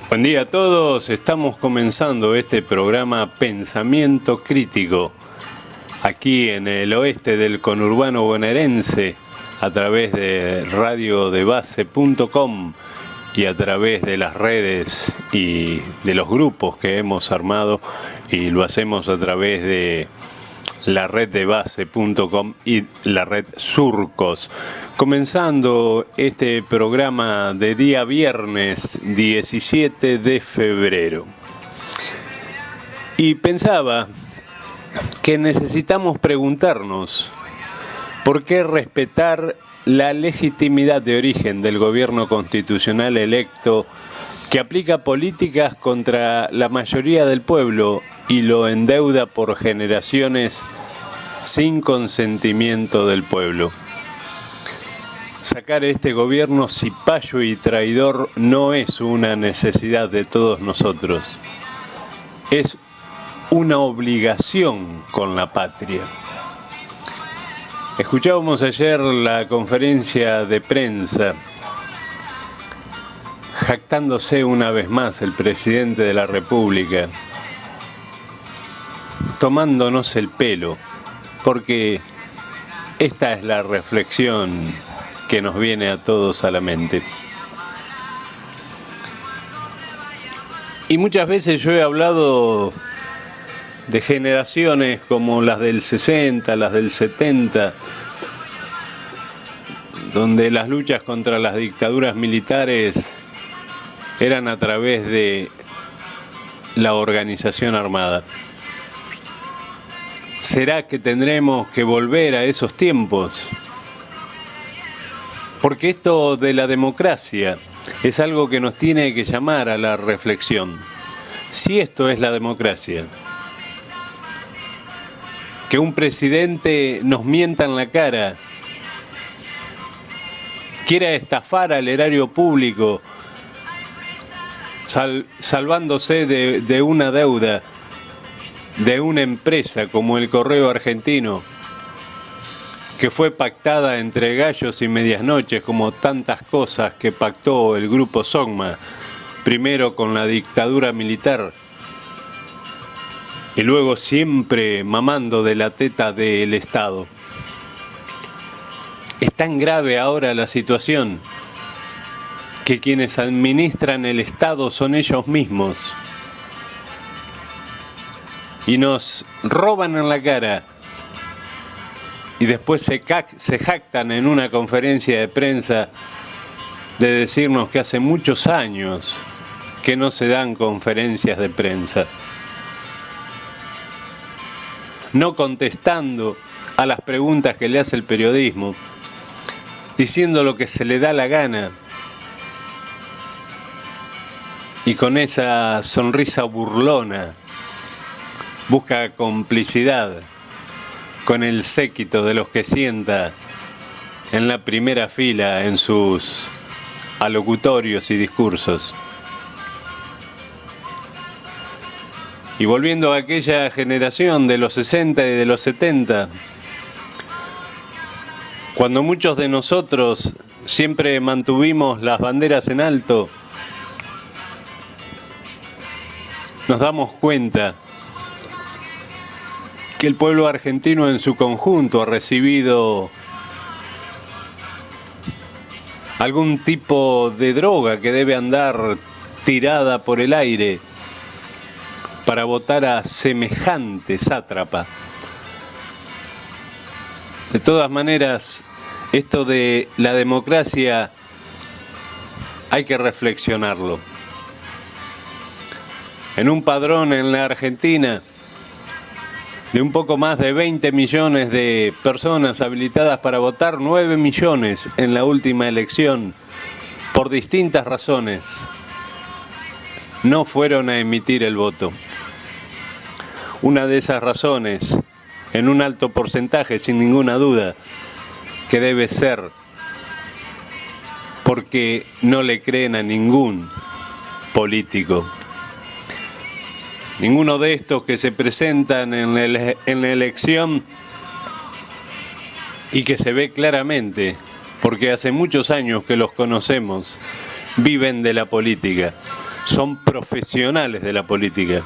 Buen día a todos, estamos comenzando este programa Pensamiento Crítico, aquí en el oeste del conurbano bonaerense, a través de radiodebase.com y a través de las redes y de los grupos que hemos armado, y lo hacemos a través de la red de base.com y la red Surcos. Comenzando este programa de día viernes 17 de febrero. Y pensaba que necesitamos preguntarnos por qué respetar la legitimidad de origen del gobierno constitucional electo que aplica políticas contra la mayoría del pueblo y lo endeuda por generaciones sin consentimiento del pueblo. Sacar este gobierno cipayo y traidor no es una necesidad de todos nosotros, es una obligación con la patria. Escuchábamos ayer la conferencia de prensa, jactándose una vez más el presidente de la República, tomándonos el pelo, porque esta es la reflexión que nos viene a todos a la mente. Y muchas veces yo he hablado de generaciones como las del 60, las del 70, donde las luchas contra las dictaduras militares eran a través de la organización armada. ¿Será que tendremos que volver a esos tiempos? Porque esto de la democracia es algo que nos tiene que llamar a la reflexión. Si esto es la democracia, que un presidente nos mienta en la cara, quiera estafar al erario público, salvándose de una deuda de una empresa como el Correo Argentino, que fue pactada entre gallos y medias noches, como tantas cosas que pactó el grupo Sogma, primero con la dictadura militar y luego siempre mamando de la teta del Estado. Es tan grave ahora la situación que quienes administran el Estado son ellos mismos y nos roban en la cara. Y después se jactan en una conferencia de prensa de decirnos que hace muchos años que no se dan conferencias de prensa, no contestando a las preguntas que le hace el periodismo, diciendo lo que se le da la gana y con esa sonrisa burlona busca complicidad con el séquito de los que sienta en la primera fila en sus alocutorios y discursos. Y volviendo a aquella generación de los 60 y de los 70, cuando muchos de nosotros siempre mantuvimos las banderas en alto, nos damos cuenta que el pueblo argentino en su conjunto ha recibido algún tipo de droga que debe andar tirada por el aire para votar a semejante sátrapa. De todas maneras, esto de la democracia hay que reflexionarlo. En un padrón en la Argentina de un poco más de 20 millones de personas habilitadas para votar, 9 millones en la última elección, por distintas razones, no fueron a emitir el voto. Una de esas razones, en un alto porcentaje, sin ninguna duda, que debe ser porque no le creen a ningún político. Ninguno de estos que se presentan en la elección y que se ve claramente, porque hace muchos años que los conocemos, viven de la política. son profesionales de la política.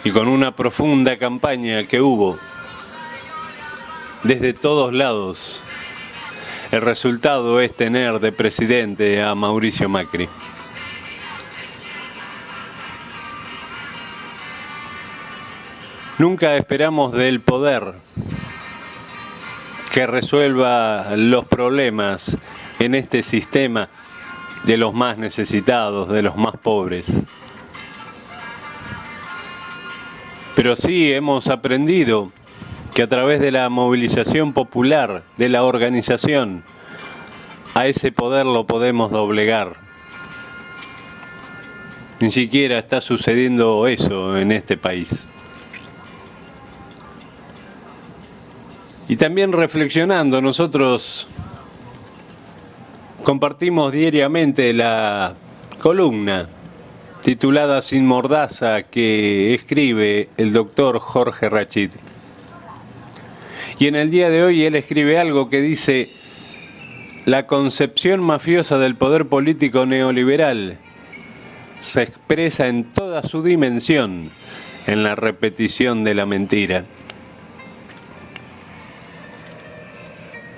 Y con una profunda campaña que hubo desde todos lados, el resultado es tener de presidente a Mauricio Macri. Nunca esperamos del poder que resuelva los problemas en este sistema de los más necesitados, de los más pobres. Pero sí hemos aprendido que a través de la movilización popular, de la organización, a ese poder lo podemos doblegar. Ni siquiera está sucediendo eso en este país. Y también reflexionando, nosotros compartimos diariamente la columna titulada Sin Mordaza que escribe el doctor Jorge Rachid. Y en el día de hoy él escribe algo que dice: la concepción mafiosa del poder político neoliberal se expresa en toda su dimensión en la repetición de la mentira.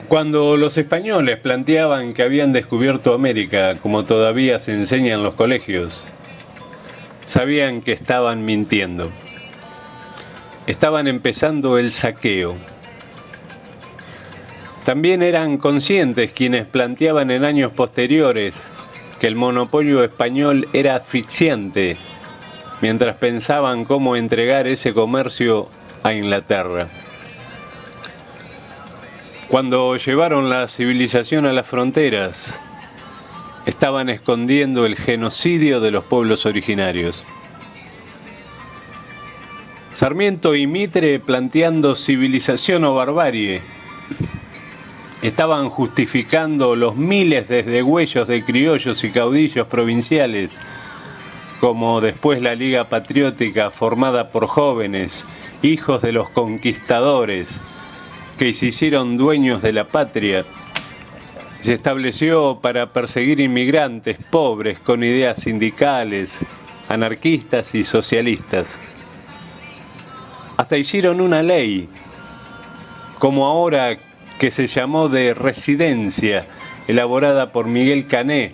Cuando los españoles planteaban que habían descubierto América, como todavía se enseña en los colegios, sabían que estaban mintiendo. Estaban empezando el saqueo. También eran conscientes quienes planteaban en años posteriores que el monopolio español era asfixiante, mientras pensaban cómo entregar ese comercio a Inglaterra. Cuando llevaron la civilización a las fronteras, estaban escondiendo el genocidio de los pueblos originarios. Sarmiento y Mitre, planteando civilización o barbarie, estaban justificando los miles de degüellos de criollos y caudillos provinciales, como después la Liga Patriótica, formada por jóvenes, hijos de los conquistadores, que se hicieron dueños de la patria. Se estableció para perseguir inmigrantes pobres con ideas sindicales, anarquistas y socialistas. Hasta hicieron una ley, como ahora, que se llamó de residencia, elaborada por Miguel Cané,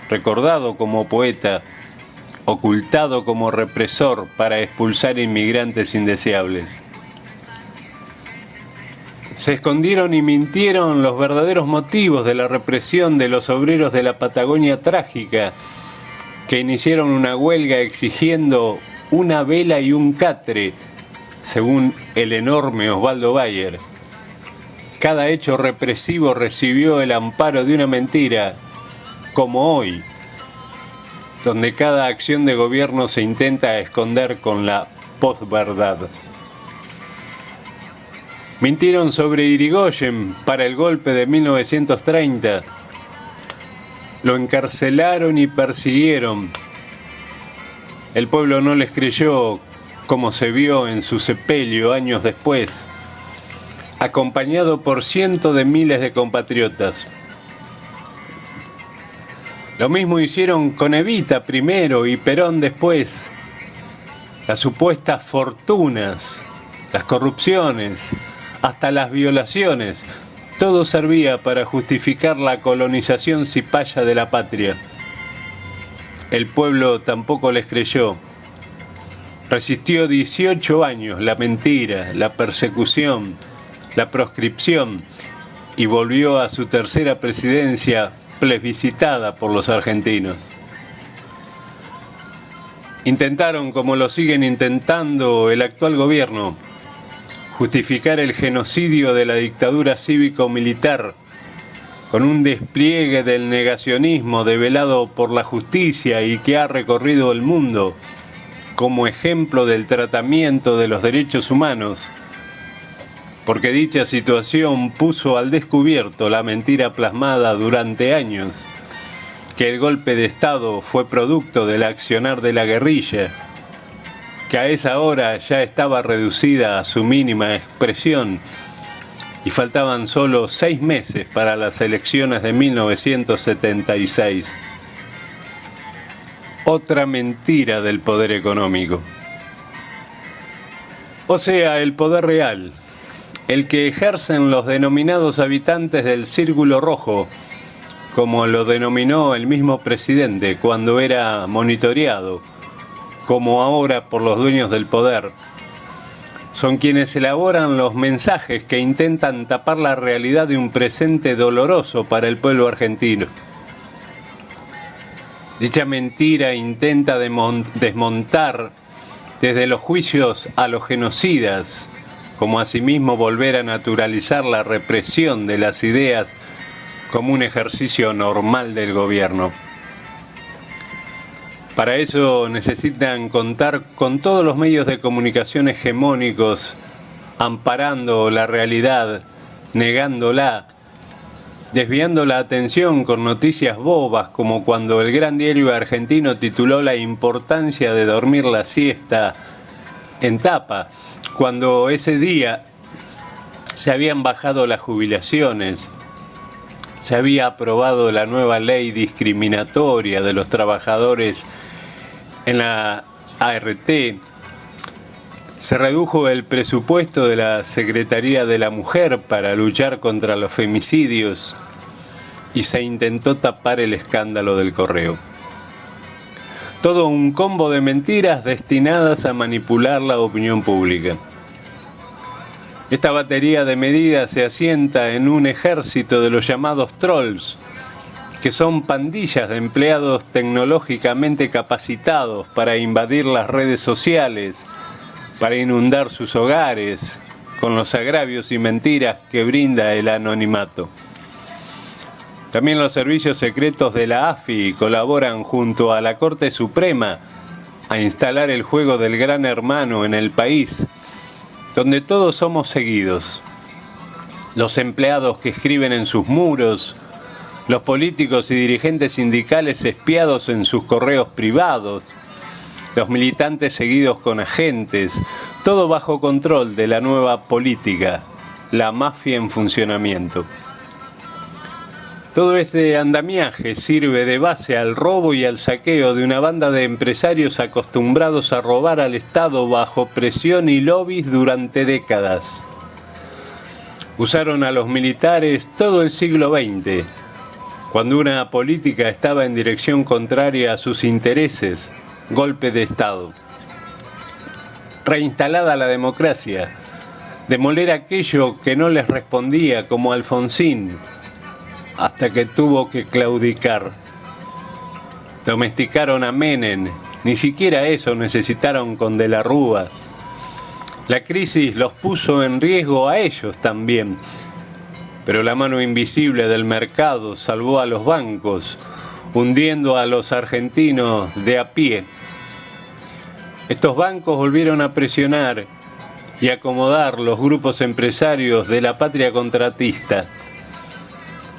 recordado como poeta, ocultado como represor para expulsar inmigrantes indeseables. Se escondieron y mintieron los verdaderos motivos de la represión de los obreros de la Patagonia trágica, que iniciaron una huelga exigiendo una vela y un catre, según el enorme Osvaldo Bayer. Cada hecho represivo recibió el amparo de una mentira, como hoy, donde cada acción de gobierno se intenta esconder con la posverdad. Mintieron sobre Irigoyen para el golpe de 1930. Lo encarcelaron y persiguieron. El pueblo no les creyó, como se vio en su sepelio años después, acompañado por cientos de miles de compatriotas. Lo mismo hicieron con Evita primero y Perón después. Las supuestas fortunas, las corrupciones, hasta las violaciones, todo servía para justificar la colonización cipaya de la patria. El pueblo tampoco les creyó. Resistió 18 años la mentira, la persecución, la proscripción, y volvió a su tercera presidencia plebiscitada por los argentinos. Intentaron, como lo siguen intentando el actual gobierno, justificar el genocidio de la dictadura cívico-militar con un despliegue del negacionismo develado por la justicia y que ha recorrido el mundo como ejemplo del tratamiento de los derechos humanos, porque dicha situación puso al descubierto la mentira plasmada durante años, que el golpe de Estado fue producto del accionar de la guerrilla, que a esa hora ya estaba reducida a su mínima expresión y faltaban solo 6 meses para las elecciones de 1976. Otra mentira del poder económico. O sea, el poder real, el que ejercen los denominados habitantes del Círculo Rojo, como lo denominó el mismo presidente cuando era monitoreado, como ahora por los dueños del poder, son quienes elaboran los mensajes que intentan tapar la realidad de un presente doloroso para el pueblo argentino. Dicha mentira intenta desmontar desde los juicios a los genocidas, como asimismo volver a naturalizar la represión de las ideas como un ejercicio normal del gobierno. Para eso necesitan contar con todos los medios de comunicación hegemónicos, amparando la realidad, negándola, desviando la atención con noticias bobas, como cuando el gran diario argentino tituló La importancia de dormir la siesta en tapa, cuando ese día se habían bajado las jubilaciones, se había aprobado la nueva ley discriminatoria de los trabajadores en la ART, se redujo el presupuesto de la Secretaría de la Mujer para luchar contra los femicidios y se intentó tapar el escándalo del correo. Todo un combo de mentiras destinadas a manipular la opinión pública. Esta batería de medidas se asienta en un ejército de los llamados trolls, que son pandillas de empleados tecnológicamente capacitados para invadir las redes sociales, para inundar sus hogares con los agravios y mentiras que brinda el anonimato. También los servicios secretos de la AFI colaboran junto a la Corte Suprema a instalar el juego del Gran Hermano en el país, donde todos somos seguidos. Los empleados que escriben en sus muros, los políticos y dirigentes sindicales espiados en sus correos privados, los militantes seguidos con agentes, todo bajo control de la nueva política, la mafia en funcionamiento. Todo este andamiaje sirve de base al robo y al saqueo de una banda de empresarios acostumbrados a robar al Estado bajo presión y lobbies durante décadas. Usaron a los militares todo el siglo XX, cuando una política estaba en dirección contraria a sus intereses, golpe de Estado. Reinstalada la democracia, demoler aquello que no les respondía, como Alfonsín, hasta que tuvo que claudicar. Domesticaron a Menem, ni siquiera eso necesitaron con De la Rúa. La crisis los puso en riesgo a ellos también, pero la mano invisible del mercado salvó a los bancos, hundiendo a los argentinos de a pie. Estos bancos volvieron a presionar y acomodar los grupos empresarios de la patria contratista.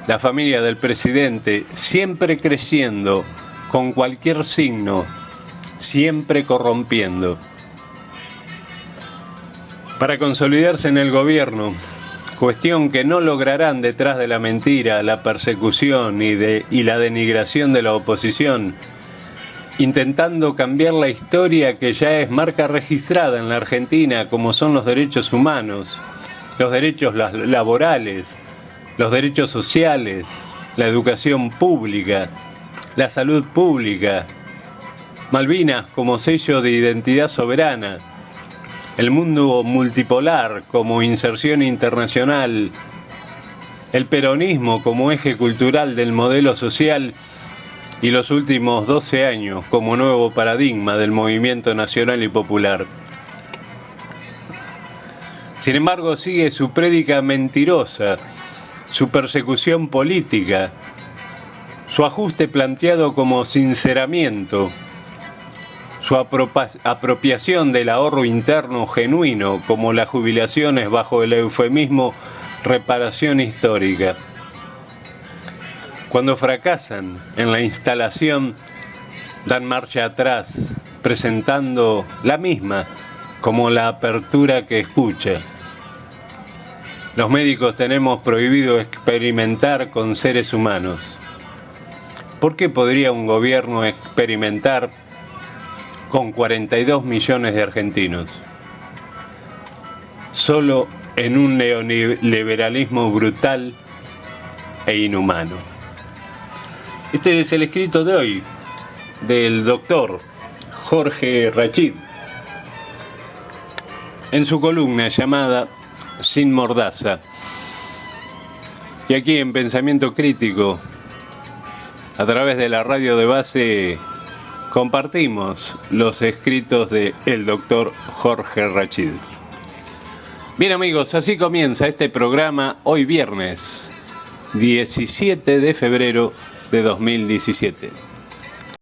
La familia del presidente, siempre creciendo, con cualquier signo, siempre corrompiendo. Para consolidarse en el gobierno, cuestión que no lograrán detrás de la mentira, la persecución y la denigración de la oposición, intentando cambiar la historia que ya es marca registrada en la Argentina, como son los derechos humanos, los derechos laborales, los derechos sociales, la educación pública, la salud pública, Malvinas como sello de identidad soberana, el mundo multipolar como inserción internacional, el peronismo como eje cultural del modelo social y los últimos 12 años como nuevo paradigma del movimiento nacional y popular. Sin embargo, sigue su prédica mentirosa, su persecución política, su ajuste planteado como sinceramiento, su apropiación del ahorro interno genuino, como las jubilaciones bajo el eufemismo reparación histórica. Cuando fracasan en la instalación, dan marcha atrás, presentando la misma como la apertura que escucha. Los médicos tenemos prohibido experimentar con seres humanos. ¿Por qué podría un gobierno experimentar con 42 millones de argentinos? Solo en un neoliberalismo brutal e inhumano. Este es el escrito de hoy del doctor Jorge Rachid en su columna llamada Sin Mordaza. Y aquí en Pensamiento Crítico, a través de la radio de base, compartimos los escritos de el doctor Jorge Rachid. Bien amigos, así comienza este programa hoy viernes 17 de febrero de 2017.